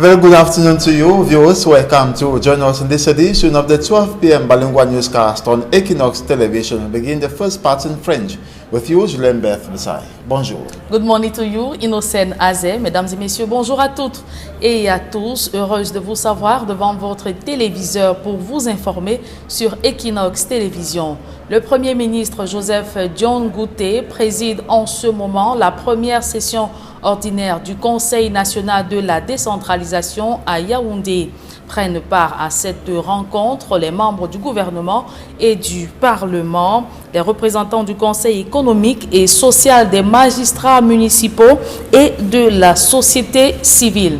very good afternoon to you, viewers. Welcome to join us in this edition of the 12 p.m. Balingwa newscast on Equinox Television. We begin the first part in French with you, Julien Beth Besai. Bonjour. Good morning to you, Innocent Azé. Mesdames et messieurs, bonjour à toutes et à tous. Heureuse de vous savoir devant votre téléviseur pour vous informer sur Equinox Télévision. Le Premier ministre Joseph John Gouté préside en ce moment la première session ordinaire du Conseil national de la décentralisation à Yaoundé. Prennent part à cette rencontre les membres du gouvernement et du Parlement, les représentants du Conseil économique et social, des magistrats municipaux et de la société civile.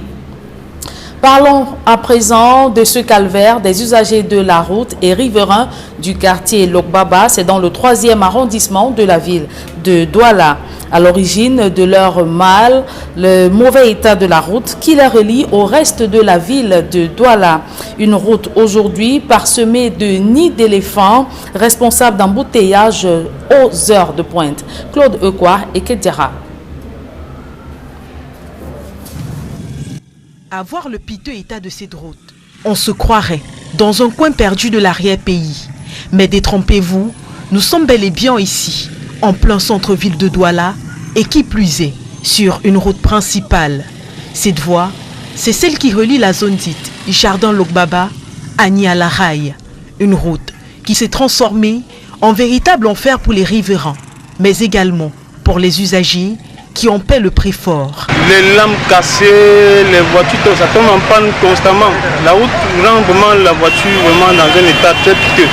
Parlons à présent de ce calvaire des usagers de la route et riverains du quartier Lokbaba. C'est dans le 3e arrondissement de la ville de Douala. À l'origine de leur mal, le mauvais état de la route qui les relie au reste de la ville de Douala. Une route aujourd'hui parsemée de nids d'éléphants, responsable d'embouteillages aux heures de pointe. Claude Ekwa et Kedjara. À voir le piteux état de cette route, on se croirait dans un coin perdu de l'arrière-pays. Mais détrompez-vous, nous sommes bel et bien ici, en plein centre-ville de Douala, et qui plus est, sur une route principale. Cette voie, c'est celle qui relie la zone dite Jardin Lokbaba à Nialaraï, une route qui s'est transformée en véritable enfer pour les riverains, mais également pour les usagers qui en paient le prix fort. Les lampes cassées, les voitures, ça tombe en panne constamment. La route rend vraiment la voiture vraiment dans un état très piteux.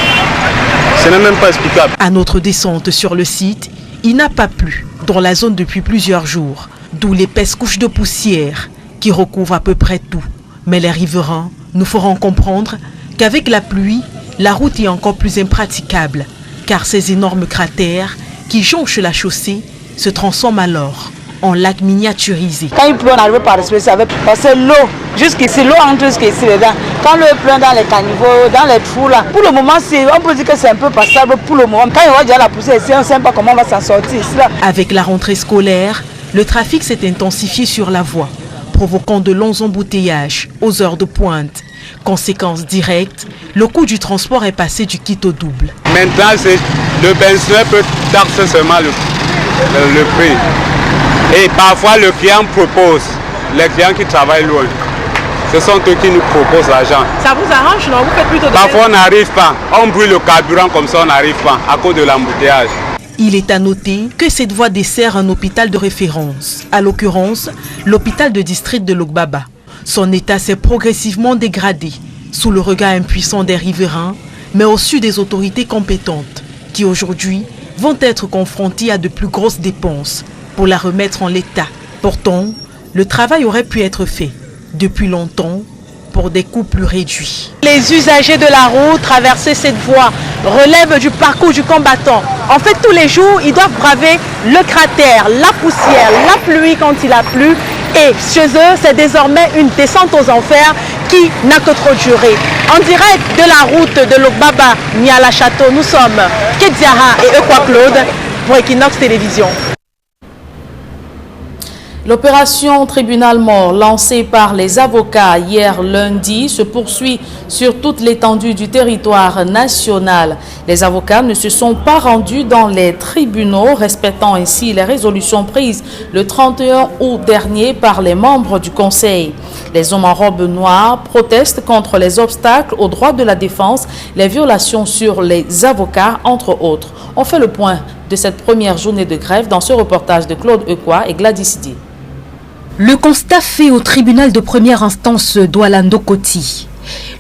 Ce n'est même pas explicable. À notre descente sur le site, il n'a pas plu dans la zone depuis plusieurs jours, d'où l'épaisse couche de poussière qui recouvre à peu près tout. Mais les riverains nous feront comprendre qu'avec la pluie, la route est encore plus impraticable, car ces énormes cratères qui jonchent la chaussée se transforment alors en lac miniaturisé. Quand il pleut, on n'arrive pas à respirer parce que l'eau, jusqu'ici, l'eau entre jusqu'ici dedans. Quand l'eau pleut dans les caniveaux, dans les trous là, pour le moment, on peut dire que c'est un peu passable pour le moment. Quand il va déjà la pousser ici, on ne sait pas comment on va s'en sortir ici là. Avec la rentrée scolaire, le trafic s'est intensifié sur la voie, provoquant de longs embouteillages aux heures de pointe. Conséquence directe, le coût du transport est passé du kit au double. Maintenant, le benzin peut taxer seulement le prix. Et parfois, le client propose, les clients qui travaillent loin, ce sont eux qui nous proposent l'argent. Ça vous arrange, non? Vous faites plutôt de... Parfois, on n'arrive pas. On brûle le carburant comme ça, on n'arrive pas à cause de l'embouteillage. Il est à noter que cette voie dessert un hôpital de référence, à l'occurrence l'hôpital de district de Lokbaba. Son état s'est progressivement dégradé sous le regard impuissant des riverains, mais aussi des autorités compétentes qui aujourd'hui vont être confrontées à de plus grosses dépenses pour la remettre en l'état. Pourtant, le travail aurait pu être fait depuis longtemps pour des coûts plus réduits. Les usagers de la route traverser cette voie relèvent du parcours du combattant. En fait, tous les jours, ils doivent braver le cratère, la poussière, la pluie quand il a plu. Et chez eux, c'est désormais une descente aux enfers qui n'a que trop duré. En direct de la route de Lokbaba, Niala Château, nous sommes Kedjara et Ekwa Claude pour Equinox Télévision. L'opération tribunal mort lancée par les avocats hier lundi se poursuit sur toute l'étendue du territoire national. Les avocats ne se sont pas rendus dans les tribunaux, respectant ainsi les résolutions prises le 31 août dernier par les membres du Conseil. Les hommes en robe noire protestent contre les obstacles aux droits de la défense, les violations sur les avocats, entre autres. On fait le point de cette première journée de grève dans ce reportage de Claude Ekwa et Gladys Di. Le constat fait au tribunal de première instance Douala Ndokoti.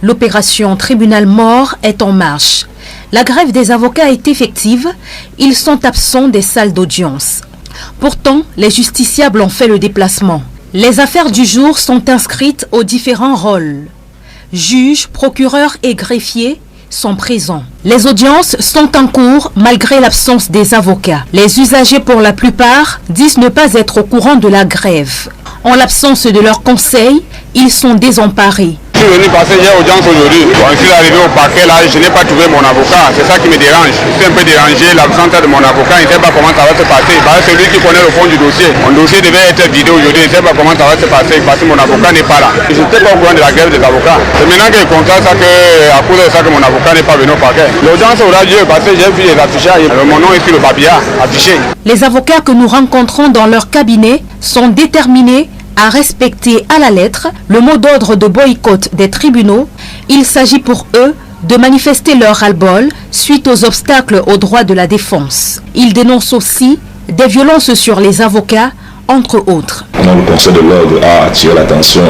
L'opération tribunal mort est en marche. La grève des avocats est effective. Ils sont absents des salles d'audience. Pourtant, les justiciables ont fait le déplacement. Les affaires du jour sont inscrites aux différents rôles. Juges, procureurs et greffiers sont présents. Les audiences sont en cours malgré l'absence des avocats. Les usagers, pour la plupart, disent ne pas être au courant de la grève. En l'absence de leur conseil, ils sont désemparés. suis venu passer hier audience aujourd'hui. Quand je suis arrivé au parquet là, je n'ai pas trouvé mon avocat. C'est ça qui me dérange. Je suis un peu dérangé. L'absence de mon avocat, je ne sais pas comment ça va se passer. Parce que celui qui connaît le fond du dossier. Mon dossier devait être vidé aujourd'hui. Je ne sais pas comment ça va se passer parce que mon avocat n'est pas là. Je n'étais pas au courant de la grève des avocats. C'est maintenant que je constate ça à cause de ça que mon avocat n'est pas venu au parquet. L'audience aura lieu parce que j'ai vu les affichages. Mon nom est sur le papier affiché. Les avocats que nous rencontrons dans leur cabinet sont déterminés à respecter à la lettre le mot d'ordre de boycott des tribunaux. Il s'agit pour eux de manifester leur ras-le-bol suite aux obstacles aux droits de la défense. Ils dénoncent aussi des violences sur les avocats, entre autres. Le Conseil de l'ordre a attiré l'attention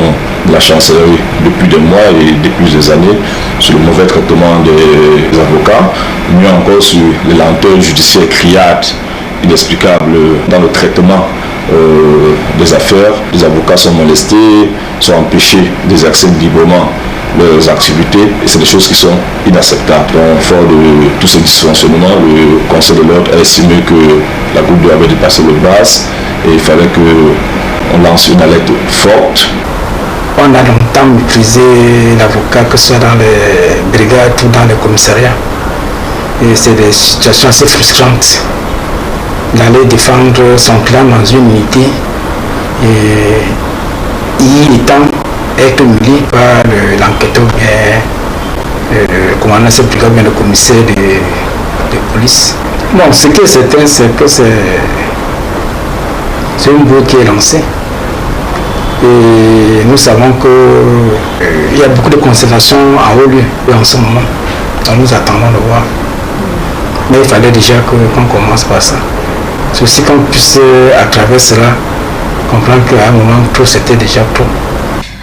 de la chancellerie depuis des mois et depuis des années sur le mauvais traitement des avocats, mieux encore sur les lenteurs judiciaires criardes, inexplicables dans le traitement des affaires. Les avocats sont molestés, sont empêchés d'exercer librement leurs activités et c'est des choses qui sont inacceptables. Donc, fort de tous ces dysfonctionnements, le Conseil de l'ordre a estimé que la Cour avait dépassé le bas et il fallait qu'on lance une alerte forte. On a longtemps méprisé l'avocat, que ce soit dans les brigades ou dans les commissariats. Et c'est des situations assez frustrantes d'aller défendre son client dans une unité et il est temps d'être humilié par l'enquêteur bien le commandant de cette brigade, bien le commissaire de police. Bon, ce qui est certain, c'est que c'est une boue qui est lancée. Et nous savons qu'il y a beaucoup de concertations en haut lieu en ce moment. Donc nous attendons de voir. Mais il fallait déjà qu'on commence par ça. C'est aussi qu'on puisse, à travers cela, comprendre qu'à un moment, tout c'était déjà trop.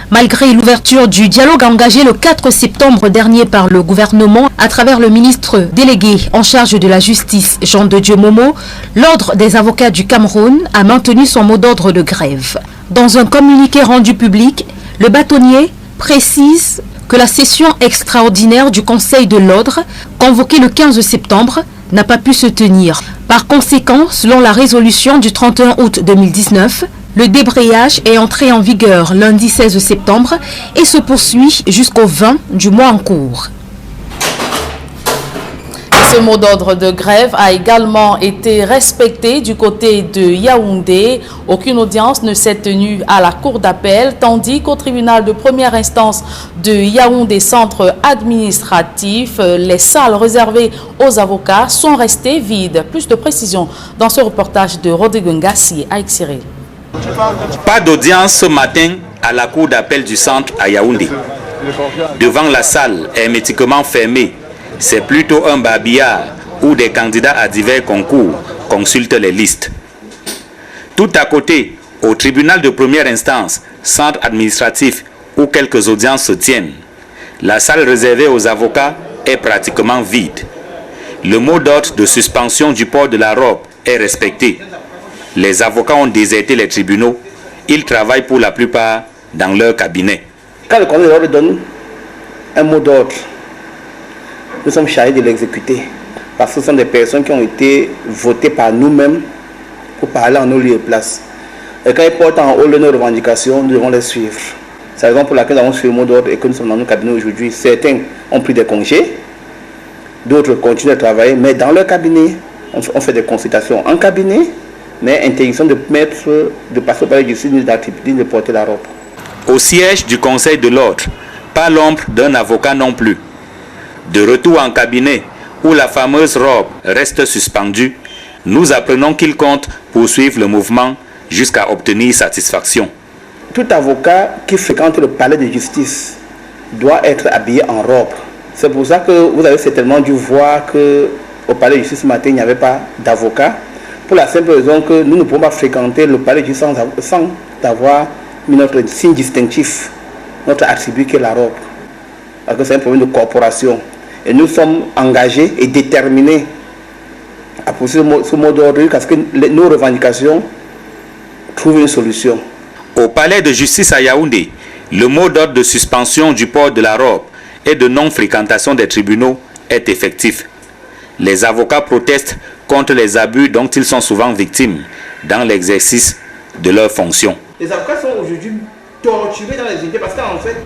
Malgré l'ouverture du dialogue engagé le 4 septembre dernier par le gouvernement à travers le ministre délégué en charge de la justice, Jean de Dieu Momo, l'Ordre des avocats du Cameroun a maintenu son mot d'ordre de grève. Dans un communiqué rendu public, le bâtonnier précise que la session extraordinaire du Conseil de l'Ordre, convoquée le 15 septembre, n'a pas pu se tenir. Par conséquent, selon la résolution du 31 août 2019, le débrayage est entré en vigueur lundi 16 septembre et se poursuit jusqu'au 20 du mois en cours. Ce mot d'ordre de grève a également été respecté du côté de Yaoundé. Aucune audience ne s'est tenue à la cour d'appel, tandis qu'au tribunal de première instance de Yaoundé centre administratif, les salles réservées aux avocats sont restées vides. Plus de précisions dans ce reportage de Rodrigo Ngassi à Xiril. Pas d'audience ce matin à la cour d'appel du centre à Yaoundé. Devant la salle hermétiquement fermée, c'est plutôt un babillard où des candidats à divers concours consultent les listes. Tout à côté, au tribunal de première instance, centre administratif où quelques audiences se tiennent, la salle réservée aux avocats est pratiquement vide. Le mot d'ordre de suspension du port de la robe est respecté. Les avocats ont déserté les tribunaux. Ils travaillent pour la plupart dans leur cabinet. Quand le Conseil de l'ordre donne un mot d'ordre, nous sommes chargés de l'exécuter. Parce que ce sont des personnes qui ont été votées par nous-mêmes pour parler en nos lieux et places. Et quand ils portent en haut nos revendications, nous devons les suivre. C'est la raison pour laquelle nous avons suivi le mot d'ordre et que nous sommes dans nos cabinets aujourd'hui. Certains ont pris des congés, d'autres continuent à travailler, mais dans leur cabinet, on fait des consultations en cabinet, mais interdiction de passer par les justices ni de porter la robe. Au siège du Conseil de l'ordre, pas l'ombre d'un avocat non plus. De retour en cabinet, où la fameuse robe reste suspendue, nous apprenons qu'il compte poursuivre le mouvement jusqu'à obtenir satisfaction. Tout avocat qui fréquente le palais de justice doit être habillé en robe. C'est pour ça que vous avez certainement dû voir qu'au palais de justice ce matin, il n'y avait pas d'avocat. Pour la simple raison que nous ne pouvons pas fréquenter le palais de justice sans avoir mis notre signe distinctif, notre attribut qui est la robe. Parce que c'est un problème de corporation. Et nous sommes engagés et déterminés à poursuivre ce mot d'ordre jusqu'à ce que nos revendications trouvent une solution. Au palais de justice à Yaoundé, le mot d'ordre de suspension du port de la robe et de non-fréquentation des tribunaux est effectif. Les avocats protestent contre les abus dont ils sont souvent victimes dans l'exercice de leurs fonctions. Les avocats sont aujourd'hui torturés dans les unités parce qu'en fait...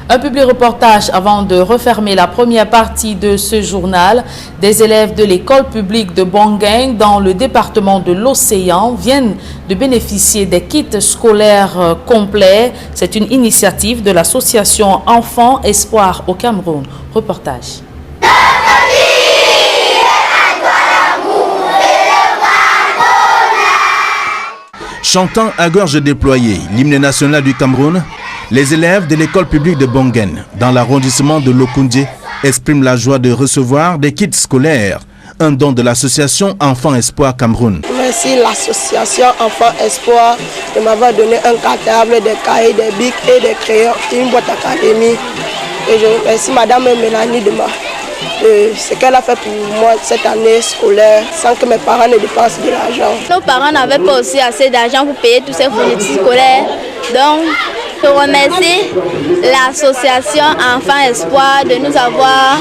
Un public reportage avant de refermer la première partie de ce journal. Des élèves de l'école publique de Bongen dans le département de l'Océan viennent de bénéficier des kits scolaires complets. C'est une initiative de l'association Enfants Espoir au Cameroun. Reportage. Chantant à gorge déployée l'hymne national du Cameroun, les élèves de l'école publique de Bongen, dans l'arrondissement de Lokundje, expriment la joie de recevoir des kits scolaires, un don de l'association Enfants Espoir Cameroun. Merci l'association Enfants Espoir de m'avoir donné un cartable, des cahiers, des bics et des crayons, une boîte académie. Et je remercie Madame Mélanie de ce qu'elle a fait pour moi cette année scolaire sans que mes parents ne dépensent de l'argent. Nos parents n'avaient pas aussi assez d'argent pour payer tous ces fournitures scolaires. Donc, je remercie l'association Enfants Espoir de nous avoir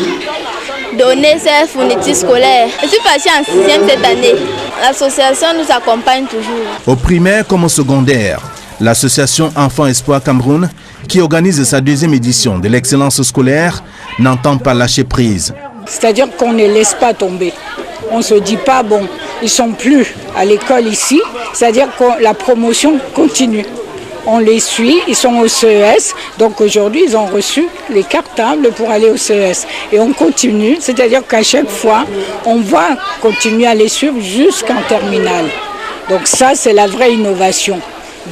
donné ces fournitures scolaires. Je suis partie en 6e cette année. L'association nous accompagne toujours. Au primaire comme au secondaire, l'association Enfants Espoir Cameroun, qui organise sa 2e édition de l'excellence scolaire, n'entend pas lâcher prise. C'est-à-dire qu'on ne laisse pas tomber. On ne se dit pas, bon, ils ne sont plus à l'école ici. C'est-à-dire que la promotion continue. On les suit, ils sont au CES. Donc aujourd'hui, ils ont reçu les cartables pour aller au CES. Et on continue, c'est-à-dire qu'à chaque fois, on va continuer à les suivre jusqu'en terminale. Donc ça, c'est la vraie innovation,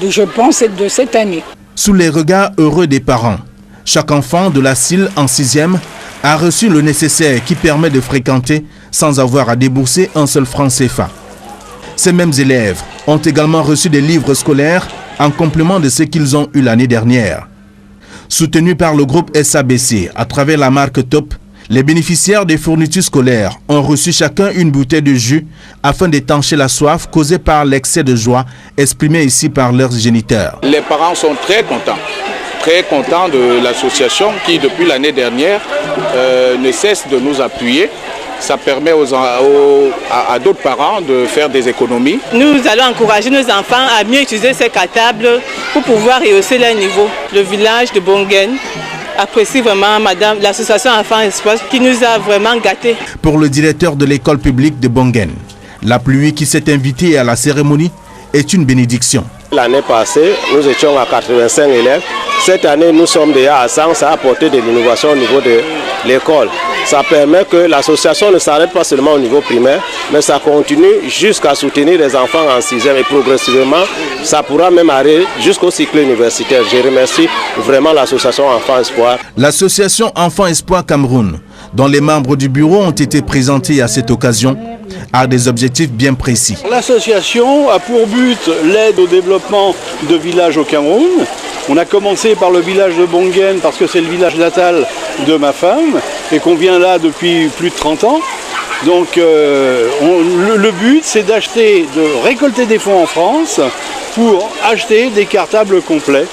je pense, de cette année. Sous les regards heureux des parents, chaque enfant de la CIL en 6e a reçu le nécessaire qui permet de fréquenter sans avoir à débourser un seul franc CFA. Ces mêmes élèves ont également reçu des livres scolaires en complément de ce qu'ils ont eu l'année dernière. Soutenus par le groupe SABC à travers la marque Top, les bénéficiaires des fournitures scolaires ont reçu chacun une bouteille de jus afin d'étancher la soif causée par l'excès de joie exprimé ici par leurs géniteurs. Les parents sont très contents de l'association qui, depuis l'année dernière, ne cesse de nous appuyer. Ça permet à d'autres parents de faire des économies. Nous allons encourager nos enfants à mieux utiliser ces cartables pour pouvoir rehausser leur niveau. Le village de Bongen apprécie vraiment l'association Enfants Espoir qui nous a vraiment gâtés. Pour le directeur de l'école publique de Bongen, la pluie qui s'est invitée à la cérémonie est une bénédiction. L'année passée, nous étions à 85 élèves. Cette année, nous sommes déjà à 100. Ça a apporté de l'innovation au niveau de l'école. Ça permet que l'association ne s'arrête pas seulement au niveau primaire, mais ça continue jusqu'à soutenir les enfants en 6e et progressivement, ça pourra même aller jusqu'au cycle universitaire. Je remercie vraiment l'association Enfants Espoir. L'association Enfants Espoir Cameroun, dont les membres du bureau ont été présentés à cette occasion, a des objectifs bien précis. L'association a pour but l'aide au développement de villages au Cameroun. On a commencé par le village de Bongen parce que c'est le village natal de ma femme et qu'on vient là depuis plus de 30 ans. Donc le but c'est de récolter des fonds en France pour acheter des cartables complets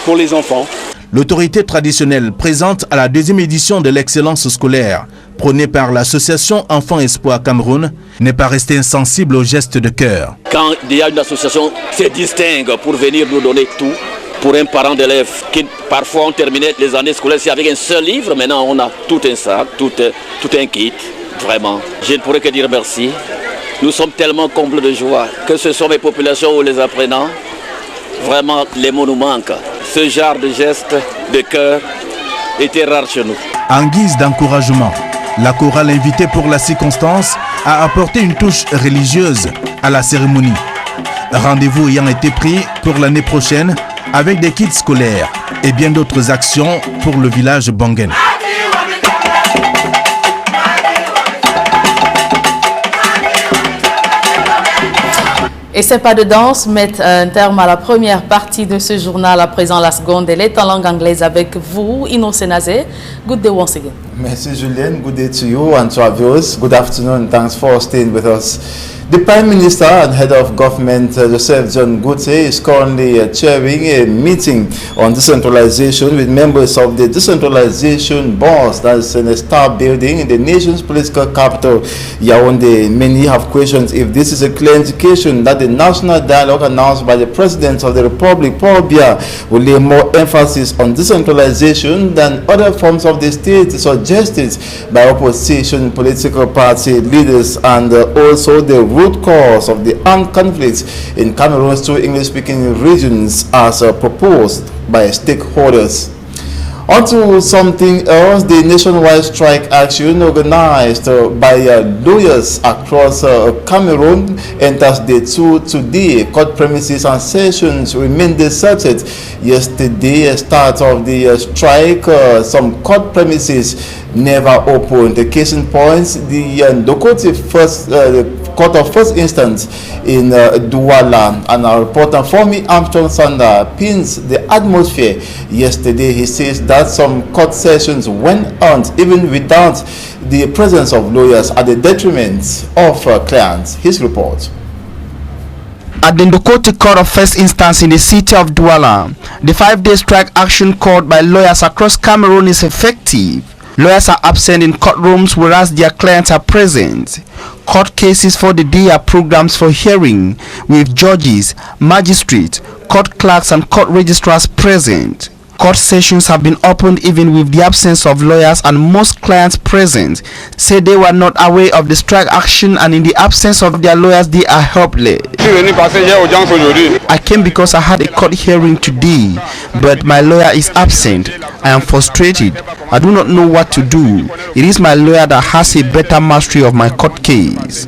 pour les enfants. L'autorité traditionnelle présente à la 2e édition de l'excellence scolaire, prônée par l'association Enfants Espoir Cameroun, n'est pas restée insensible aux gestes de cœur. Quand il y a une association qui se distingue pour venir nous donner tout, pour un parent d'élèves qui parfois ont terminé les années scolaires avec un seul livre, maintenant on a tout un sac, tout un kit, vraiment. Je ne pourrais que dire merci. Nous sommes tellement comblés de joie, que ce soit les populations ou les apprenants, vraiment les mots nous manquent. Ce genre de geste de cœur était rare chez nous. En guise d'encouragement, la chorale invitée pour la circonstance a apporté une touche religieuse à la cérémonie. Rendez-vous ayant été pris pour l'année prochaine avec des kits scolaires et bien d'autres actions pour le village Bongen. Et ces pas de danse mettent un terme à la première partie de ce journal. À présent, la seconde, elle est en langue anglaise avec vous, Innocent Azé. Good day once again. Merci Julien, good day to you and to our viewers. Good afternoon, thanks for staying with us. The Prime Minister and Head of Government, Joseph John Gute, is currently chairing a meeting on decentralization with members of the Decentralization Board that's in the Star Building in the nation's political capital, Yaoundé. Many have questioned if this is a clear indication that the national dialogue announced by the President of the Republic, Paul Biya, will lay more emphasis on decentralization than other forms of the state suggested by opposition political party leaders, and also the root cause of the armed conflicts in Cameroon's two English-speaking regions as proposed by stakeholders. On to something else, the nationwide strike action organized by lawyers across Cameroon enters day 2 today. Court premises and sessions remain deserted. Yesterday, start of the strike, some court premises never opened. The case in point, the Ndokoti Court of First Instance in Douala, and our reporter Fomi Armstrong Sander pins the atmosphere. Yesterday, he says that some court sessions went on even without the presence of lawyers at the detriment of clients. His report. At the Ndokoti Court of First Instance in the city of Douala, the 5-day strike action called by lawyers across Cameroon is effective. Lawyers are absent in courtrooms whereas their clients are present. Court cases for the day are programs for hearing with judges, magistrates, court clerks and court registrars present. Court sessions have been opened even with the absence of lawyers, and most clients present say they were not aware of the strike action, and in the absence of their lawyers they are helpless. I came because I had a court hearing today, but my lawyer is absent. I am frustrated. I do not know what to do. It is my lawyer that has a better mastery of my court case.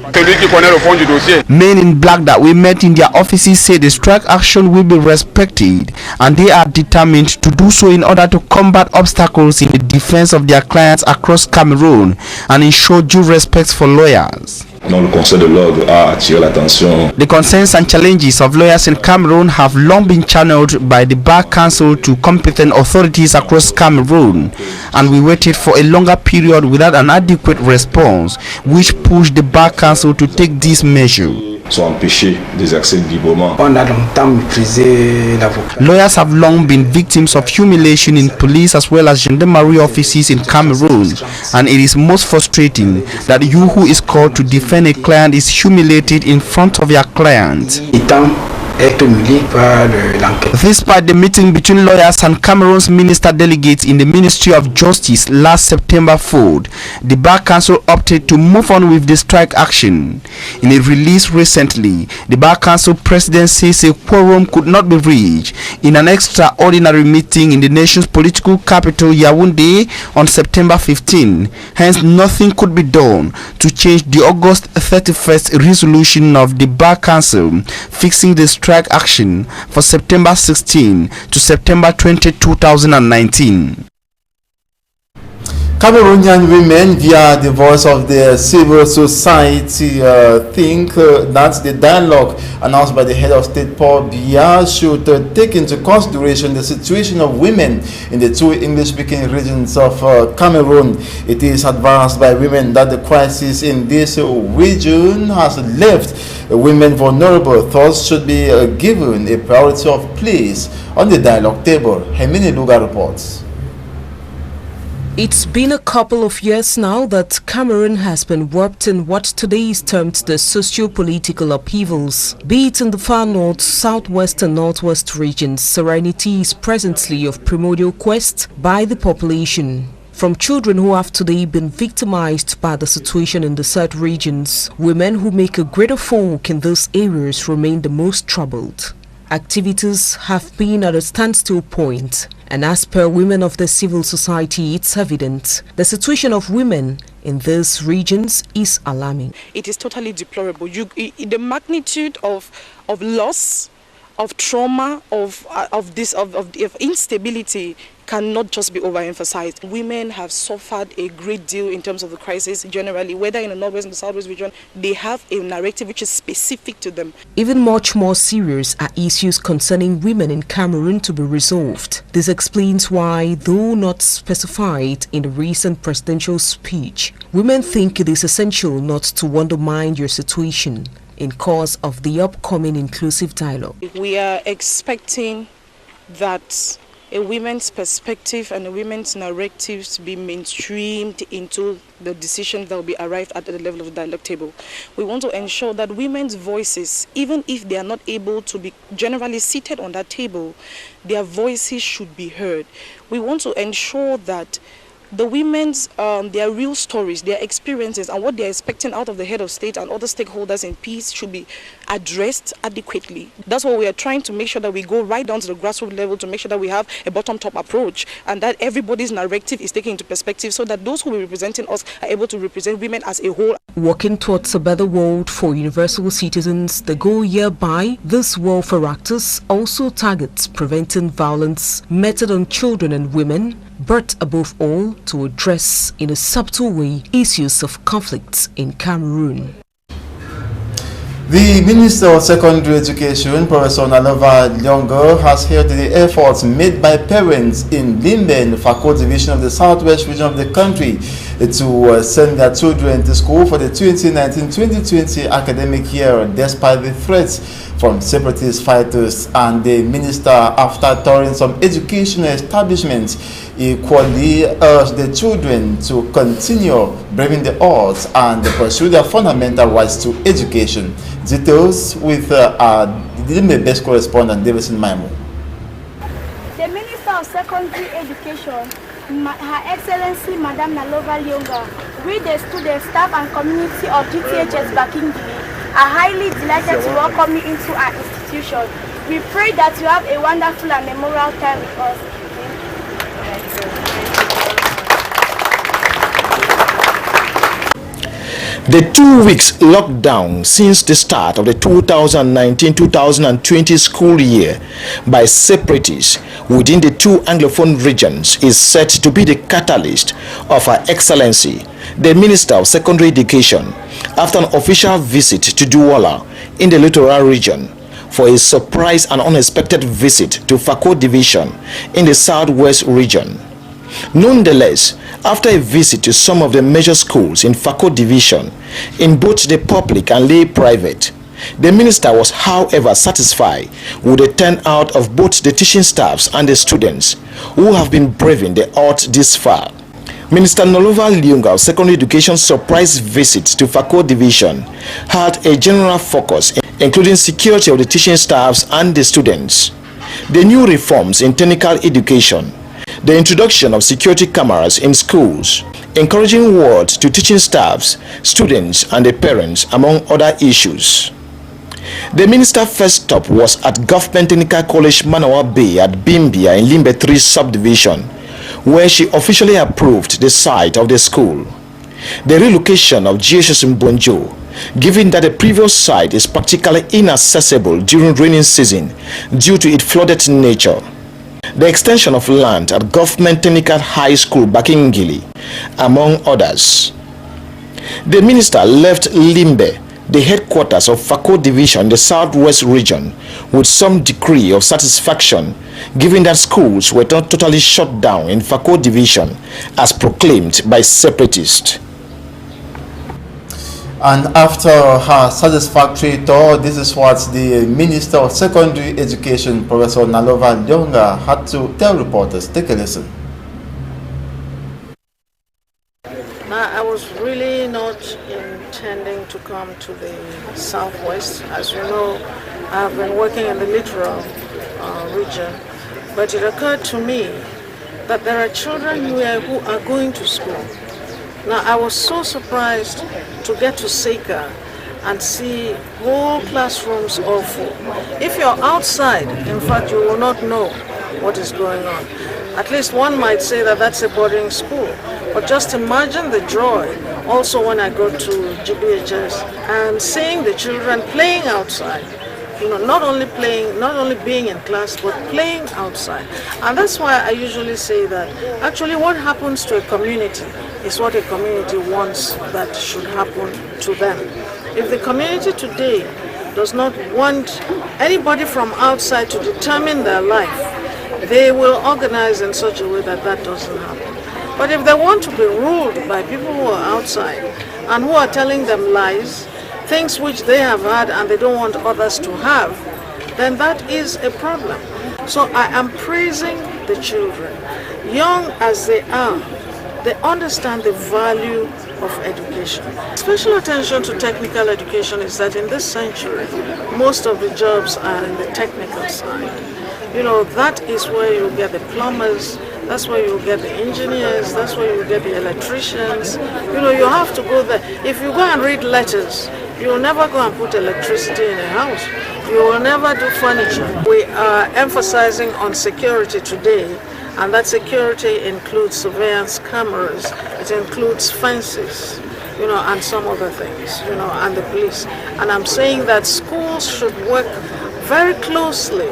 Men in black that we met in their offices say the strike action will be respected, and they are determined to do so in order to combat obstacles in the defense of their clients across Cameroon and ensure due respect for lawyers. The concerns and challenges of lawyers in Cameroon have long been channeled by the Bar Council to competent authorities across Cameroon, and we waited for a longer period without an adequate response, which pushed the Bar Council to take this measure. Lawyers have long been victims of humiliation in police as well as gendarmerie offices in Cameroon, and it is most frustrating that you who is called to defend a client is humiliated in front of your client. Despite the meeting between lawyers and Cameroon's minister delegates in the Ministry of Justice last September 4th, the Bar Council opted to move on with the strike action. In a release recently, the Bar Council president says a quorum could not be reached in an extraordinary meeting in the nation's political capital, Yaoundé, on September 15. Hence, nothing could be done to change the August 31st resolution of the Bar Council fixing the strike action for September 16 to September 20, 2019. Cameroonian women, via the voice of the civil society, think that the dialogue announced by the head of state, Paul Biya, should take into consideration the situation of women in the two English-speaking regions of Cameroon. It is advanced by women that the crisis in this region has left women vulnerable. Thus should be given a priority of place on the dialogue table. Hemini Luga reports. It's been a couple of years now that Cameroon has been warped in what today is termed the socio-political upheavals. Be it in the far north, southwest and northwest regions, serenity is presently of primordial quest by the population. From children who have today been victimized by the situation in the said regions, women who make a greater folk in those areas remain the most troubled. Activities have been at a standstill point, and as per women of the civil society, it's evident the situation of women in these regions is alarming. It is totally deplorable. The magnitude of loss, of trauma, of instability cannot just be overemphasized. Women have suffered a great deal in terms of the crisis generally, whether in the Northwest and the Southwest region. They have a narrative which is specific to them. Even much more serious are issues concerning women in Cameroon to be resolved. This explains why, though not specified in the recent presidential speech, women think it is essential not to undermine your situation in course of the upcoming inclusive dialogue. We are expecting that a women's perspective and a women's narratives to be mainstreamed into the decisions that will be arrived at the level of the dialogue table. We want to ensure that women's voices, even if they are not able to be generally seated on that table, their voices should be heard. We want to ensure that the women's, their real stories, their experiences, and what they're expecting out of the head of state and other stakeholders in peace should be addressed adequately. That's what we are trying to make sure that we go right down to the grassroots level to make sure that we have a bottom-top approach and that everybody's narrative is taken into perspective so that those who will be representing us are able to represent women as a whole. Working towards a better world for universal citizens, the goal hereby, this welfare actors also targets preventing violence meted on children and women, but above all to address in a subtle way issues of conflicts in Cameroon. The Minister of Secondary Education, Professor Nalova Lyonga, has hailed the efforts made by parents in Limbe and Fako division of the southwest region of the country to send their children to school for the 2019-2020 academic year despite the threats from separatist fighters. And the minister, after touring some educational establishments, equally urged the children to continue braving the odds and pursue their fundamental rights to education. Details with the Limbe Best correspondent Davison Maimo. The Minister of Secondary Education, Her Excellency Madame Nalova Lyonga, with the students, staff and community of GTHS Bakingili, are highly delighted to welcome you into our institution. We pray that you have a wonderful and memorable time with us. The 2 weeks lockdown since the start of the 2019-2020 school year by separatists within the two Anglophone regions is set to be the catalyst of Her Excellency, the Minister of Secondary Education, after an official visit to Douala in the littoral region for a surprise and unexpected visit to Fako Division in the southwest region. Nonetheless, after a visit to some of the major schools in Fako Division, in both the public and lay private, the minister was, however, satisfied with the turnout of both the teaching staffs and the students who have been braving the odds this far. Minister Nalova Lyonga of Secondary Education's surprise visit to Fako Division had a general focus, including security of the teaching staffs and the students, the new reforms in technical education, the introduction of security cameras in schools, encouraging words to teaching staffs, students and the parents, among other issues. The minister's first stop was at Government Technical College Manawa Bay at Bimbia in Limbe 3 subdivision, where she officially approved the site of the school. The relocation of GHS Mbonjo, given that the previous site is practically inaccessible during rainy season due to its flooded nature. The extension of land at Government Technical High School Bakingili, among others. The minister left Limbe, the headquarters of Fako Division in the southwest region, with some degree of satisfaction, given that schools were not totally shut down in Fako Division as proclaimed by separatists. And after her satisfactory tour, this is what the Minister of Secondary Education, Professor Nalova Lyonga, had to tell reporters. Take a listen. Now, I was really not intending to come to the southwest. As you know, I've been working in the littoral region, but it occurred to me that there are children here who are going to school. Now, I was so surprised to get to Seka and see whole classrooms all full. If you're outside, in fact, you will not know what is going on. At least one might say that that's a boarding school. But just imagine the joy also when I go to GBHS and seeing the children playing outside, You know, not only playing, not only being in class, but playing outside. And that's why I usually say that actually what happens to a community is what a community wants that should happen to them. If the community today does not want anybody from outside to determine their life, they will organize in such a way that that doesn't happen. But if they want to be ruled by people who are outside and who are telling them lies, things which they have had and they don't want others to have, then that is a problem. So I am praising the children. Young as they are, they understand the value of education. Special attention to technical education is that in this century, most of the jobs are in the technical side. You know, that is where you get the plumbers, that's where you get the engineers, that's where you get the electricians. You know, you have to go there. If you go and read letters, you will never go and put electricity in a house. You will never do furniture. We are emphasizing on security today, and that security includes surveillance cameras, it includes fences, you know, and some other things, you know, and the police. And I'm saying that schools should work very closely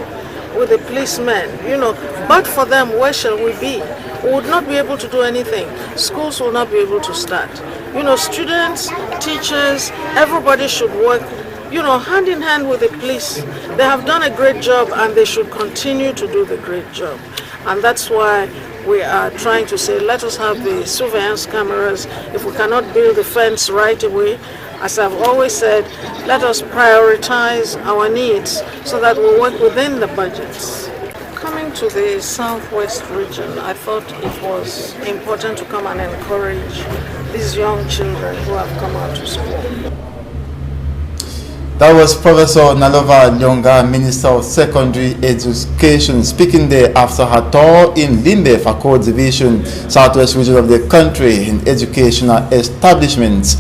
with the policemen, you know, but for them, where shall we be? We would not be able to do anything. Schools will not be able to start. You know, students, teachers, everybody should work, you know, hand in hand with the police. They have done a great job and they should continue to do the great job. And that's why we are trying to say, let us have the surveillance cameras. If we cannot build the fence right away, as I've always said, let us prioritize our needs so that we work within the budgets. Coming to the Southwest region, I thought it was important to come and encourage these young children who have come out to school. That was Professor Nalova Lyonga, Minister of Secondary Education, speaking there after her tour in Limbe, Fako Division, Southwest region of the country, in educational establishments.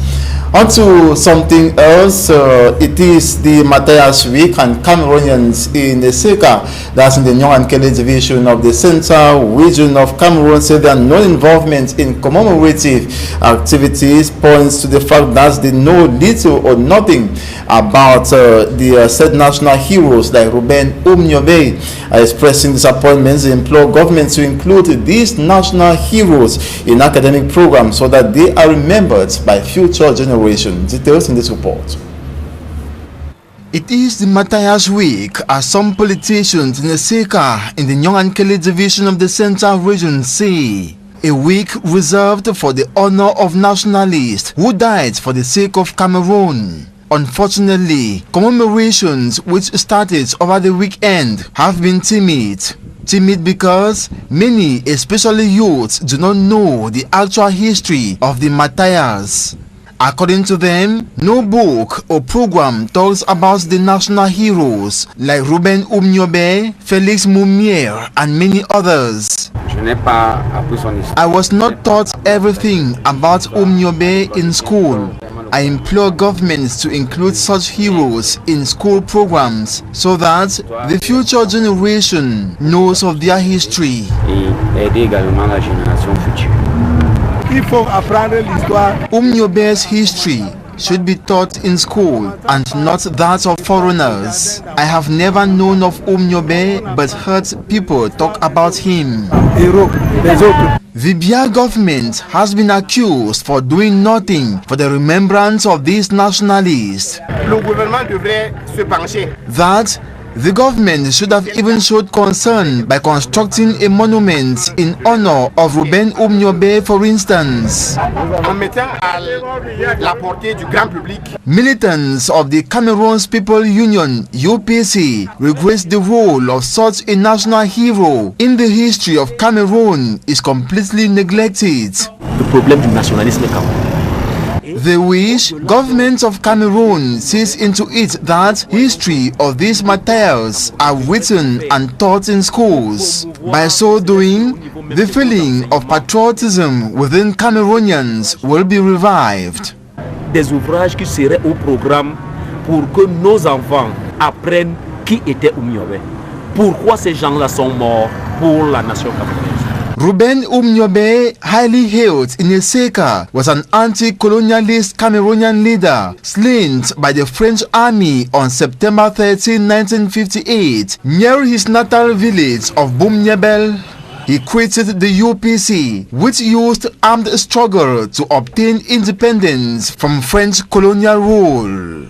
On to something else, it is the Matthias Week, and Cameroonians in the Seka, that's in the Nyong-Ankele division of the Central region of Cameroon, say their non-involvement in commemorative activities points to the fact that they know little or nothing about the said national heroes like Ruben Umnyobe. Expressing disappointments, they implore government to include these national heroes in academic programs so that they are remembered by future generations. Details in this report. It is the Matthias Week, as some politicians in the Seka in the Nyong-Ankele division of the Central region say. A week reserved for the honor of nationalists who died for the sake of Cameroon. Unfortunately, commemorations which started over the weekend have been timid. Timid because many, especially youths, do not know the actual history of the Matthias. According to them, no book or program talks about the national heroes like Ruben Umnyobe, Felix Mumier, and many others. I was not taught everything about Umnyobe in school. I implore governments to include such heroes in school programs so that the future generation knows of their history. Umnyobe's history should be taught in school and not that of foreigners. I have never known of Umnyobe but heard people talk about him. The Biya government has been accused for doing nothing for the remembrance of these nationalists. That the government should have even showed concern by constructing a monument in honor of Ruben Umnyobe, for instance. Militants of the Cameroon's People Union, UPC, regret the role of such a national hero in the history of Cameroon is completely neglected. They wish government of Cameroon sees into it that history of these Matthias are written and taught in schools. By so doing, the feeling of patriotism within Cameroonians will be revived. Des ouvrages qui seraient au programme pour que nos enfants apprennent qui était Umnyobe. Pourquoi ces gens-là sont morts pour la nation camerounaise. Ruben Umnyobe, highly hailed in Eseka, was an anti-colonialist Cameroonian leader slain by the French army on September 13, 1958, near his natal village of Bumnyebel. He created the UPC, which used armed struggle to obtain independence from French colonial rule.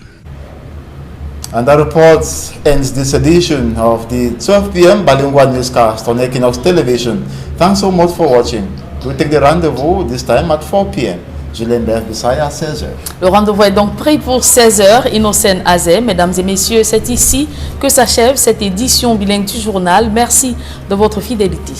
And that report ends this edition of the 12 p.m. bilingual newscast on Equinox Television. Thanks so much for watching. We take the rendezvous this time at 4 p.m. Julien Berg-Bissaya à 16h. Le rendez-vous est donc pris pour 16h. Innocène Azé, mesdames et messieurs, c'est ici que s'achève cette édition bilingue du journal. Merci de votre fidélité.